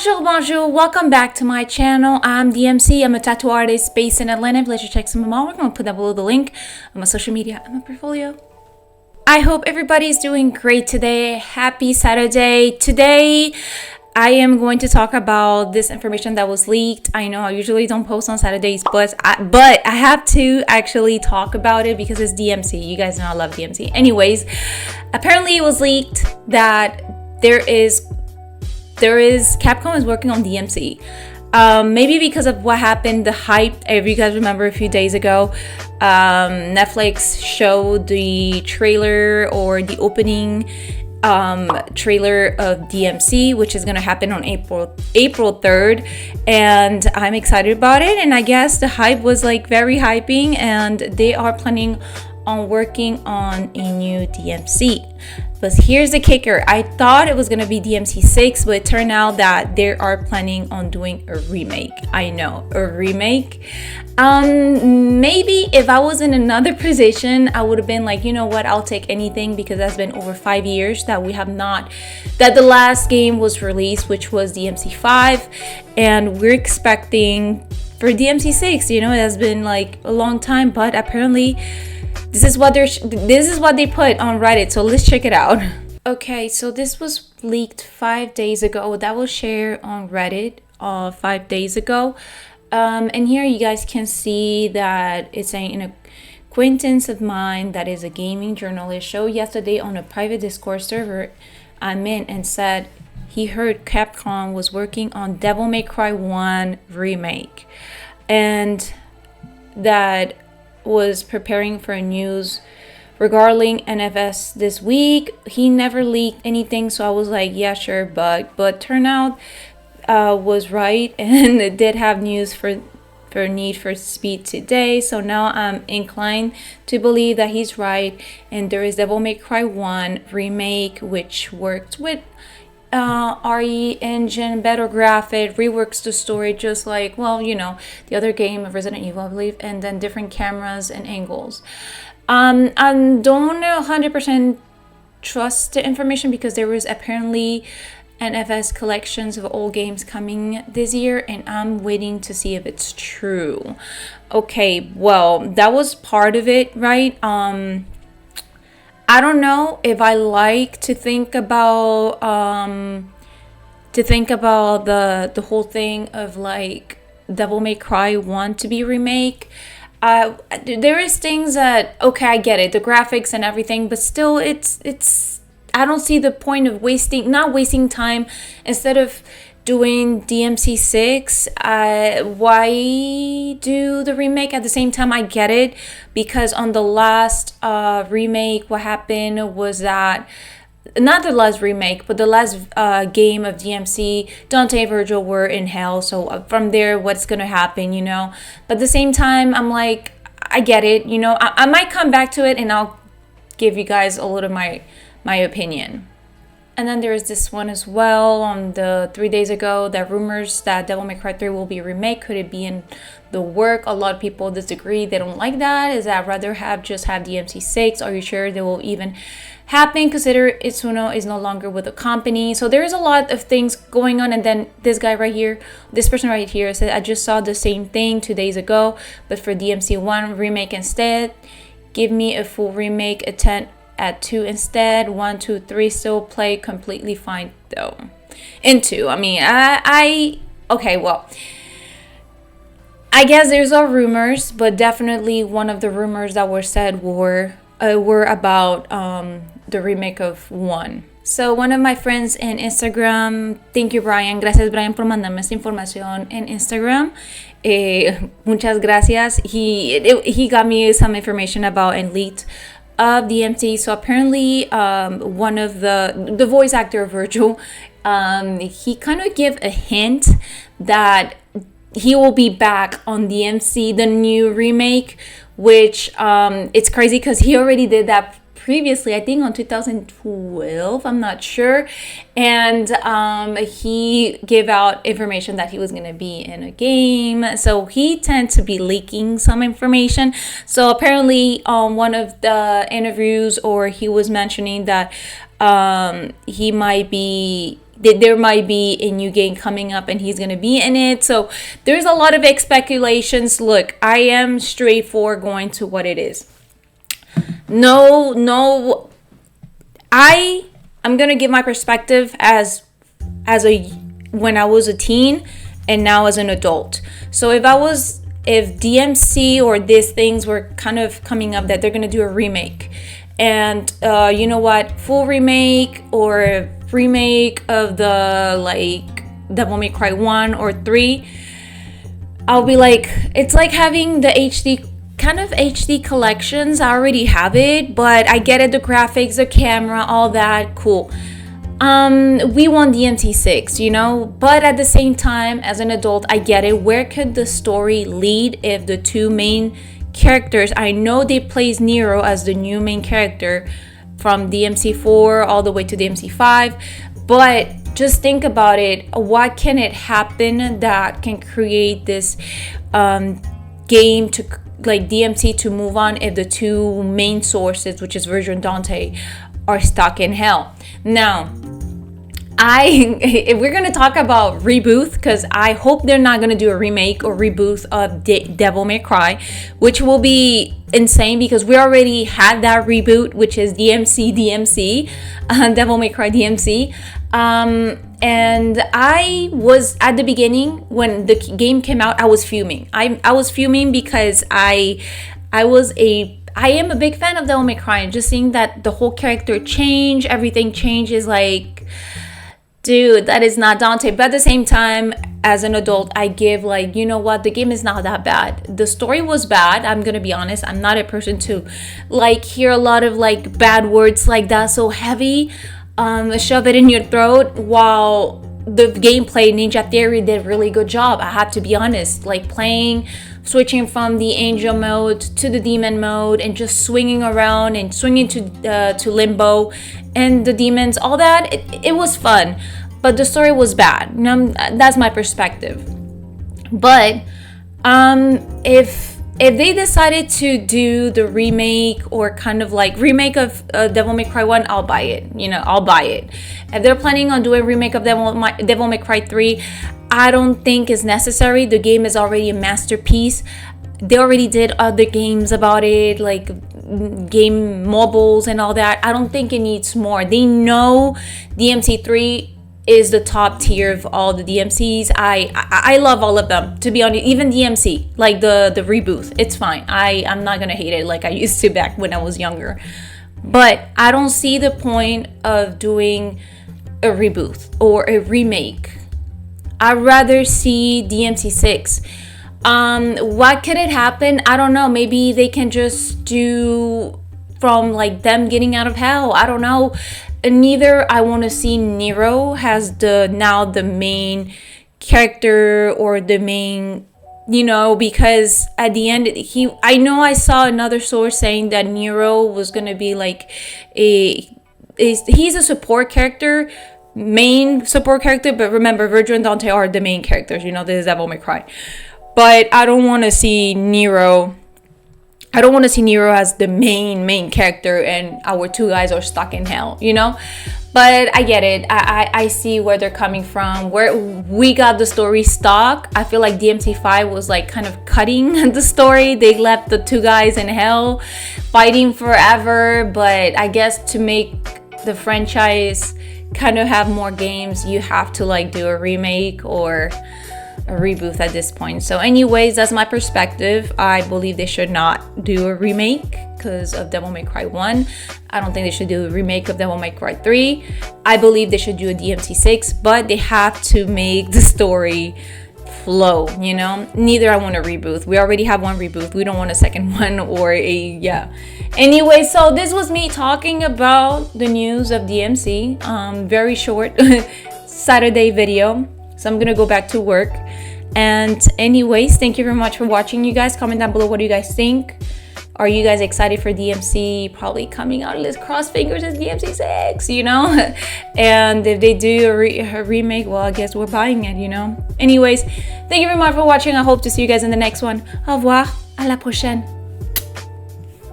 Bonjour, bonjour, welcome back to my channel. I'm DMC. I'm a tattoo artist based in Atlanta. Pleasure check some of my work. I'm gonna put that below the link on my social media and my portfolio. I hope everybody's doing great today. Happy Saturday. Today I am going to talk about this information that was leaked. I know I usually don't post on Saturdays, but I have to actually talk about it because it's DMC. You guys know I love DMC. Anyways, apparently it was leaked that there is Capcom is working on DMC. Maybe because of what happened, the hype. If you guys remember a few days ago, Netflix showed the trailer or the opening trailer of DMC, which is gonna happen on April 3rd, and I'm excited about it. And I guess the hype was like very hyping, and they are planning on working on a new DMC. But here's the kicker. I thought it was going to be DMC6, but it turned out that they are planning on doing a remake. I know, a remake. Maybe if I was in another position, I would have been like, you know what, I'll take anything, because that's been over 5 years that the last game was released, which was DMC5, and we're expecting for DMC6. You know, it has been like a long time, but apparently this is what they put on Reddit, so let's check it out. Okay, so this was leaked 5 days ago. That was shared on Reddit 5 days ago. And here you guys can see that it's an acquaintance of mine that is a gaming journalist showed yesterday on a private Discord server I'm in and said he heard Capcom was working on Devil May Cry 1 remake, and that was preparing for news regarding NFS this week. He never leaked anything, so I was like, yeah, sure, but turnout was right, and it did have news for Need for Speed today. So now I'm inclined to believe that he's right, and there is Devil May Cry 1 remake, which worked with RE engine, better graphic, reworks the story just like, well, you know, the other game of Resident Evil, I believe, and then different cameras and angles. I don't 100% trust the information, because there was apparently NFS collections of old games coming this year, and I'm waiting to see if it's true. Okay, well, that was part of it, right? I don't know if I like to think about the whole thing of like Devil May Cry 1 to be remake. There is things that, okay, I get it, the graphics and everything, but still it's I don't see the point of not wasting time. Instead of doing DMC6, why do the remake at the same time? I get it, because on the last remake, what happened was that, not the last remake, but the last game of DMC, Dante and Virgil were in hell, so from there, what's gonna happen, you know? But at the same time, I'm like, I get it, you know? I might come back to it, and I'll give you guys a little of my opinion. And then there is this one as well on the 3 days ago, that rumors that Devil May Cry 3 will be a remake. Could it be in the work? A lot of people disagree. They don't like that. Is that rather have DMC6? Are you sure they will even happen? Consider Itsuno is no longer with the company. So there is a lot of things going on. And then this person right here said, I just saw the same thing 2 days ago, but for DMC1 remake instead. Give me a full remake, at 2 instead. 1, 2, 3 still play completely fine though. In 2, I mean, okay, well, I guess there's all rumors, but definitely one of the rumors that were said were about the remake of 1. So one of my friends in Instagram, thank you Brian, gracias Brian por mandarme esta información en Instagram. Muchas gracias. He got me some information about and leaked of DMC. So apparently one of the voice actor of Virgil, he kind of gave a hint that he will be back on DMC, the new remake, which it's crazy because he already did that previously, I think on 2012, I'm not sure, and he gave out information that he was going to be in a game, so he tends to be leaking some information. So apparently on one of the interviews, or he was mentioning that he might be there might be a new game coming up and he's gonna be in it. So there's a lot of speculations. Look, I am straightforward going to what it is. No, I'm gonna give my perspective as a when I was a teen and now as an adult. So if DMC or these things were kind of coming up that they're gonna do a remake, and you know what, full remake or remake of the like Devil May Cry 1 or 3, I'll be like, it's like having the HD collections. I already have it, but I get it, the graphics, the camera, all that, cool. We want DMC6, you know, but at the same time, as an adult, I get it. Where could the story lead if the two main characters, I know they plays Nero as the new main character from DMC4 all the way to DMC5, but just think about it. What can it happen that can create this game to like DMC to move on if the two main sources, which is Virgil and Dante, are stuck in hell? Now, if we're gonna talk about reboot, because I hope they're not gonna do a remake or reboot of Devil May Cry, which will be insane because we already had that reboot, which is DMC, Devil May Cry DMC. And I was at the beginning when the game came out, I was fuming. I was fuming because I am a big fan of Devil May Cry, and just seeing that the whole character change, everything changes, like, dude, that is not Dante. But at the same time, as an adult, I give like, you know what, the game is not that bad. The story was bad, I'm gonna be honest. I'm not a person to like hear a lot of like bad words like that, so heavy, shove it in your throat. While the gameplay, Ninja Theory did a really good job, I have to be honest. Like switching from the angel mode to the demon mode and just swinging around and swinging to limbo and the demons, all that, it was fun, but the story was bad. You know, that's my perspective. But if they decided to do the remake or kind of like remake of Devil May Cry 1, I'll buy it. You know, I'll buy it. If they're planning on doing a remake of Devil May Cry 3, I don't think it's necessary. The game is already a masterpiece. They already did other games about it, like game mobiles and all that. I don't think it needs more. They know DMC3 is the top tier of all the DMCs. I love all of them, to be honest. Even DMC, like the reboot, it's fine. I'm not gonna hate it like I used to back when I was younger. But I don't see the point of doing a reboot or a remake. I'd rather see DMC6. What could it happen? I don't know. Maybe they can just do from like them getting out of hell. I don't know. Neither I want to see Nero as the main character or the main, you know, because at the end I know I saw another source saying that Nero was gonna be like he's a support character, main support character, but remember, Virgil and Dante are the main characters, you know, this is Devil May Cry. But I don't want to see Nero as the main character and our two guys are stuck in hell, you know. But I get it. I see where they're coming from, where we got the story stuck. I feel like DMC5 was like kind of cutting the story. They left the two guys in hell fighting forever. But I guess to make the franchise kind of have more games, you have to like do a remake or a reboot at this point. So anyways, that's my perspective. I believe they should not do a remake because of Devil May Cry 1. I don't think they should do a remake of Devil May Cry 3. I believe they should do a DMC6, but they have to make the story flow, you know. Neither I want a reboot. We already have one reboot. We don't want a second one or anyway, so this was me talking about the news of DMC. Very short Saturday video, so I'm gonna go back to work. And anyways, thank you very much for watching, you guys. Comment down below what do you guys think. Are you guys excited for DMC probably coming out? Let's cross fingers, it's DMC6, you know. And if they do a remake, well, I guess we're buying it, you know. Anyways, thank you very much for watching. I hope to see you guys in the next one. Au revoir, à la prochaine.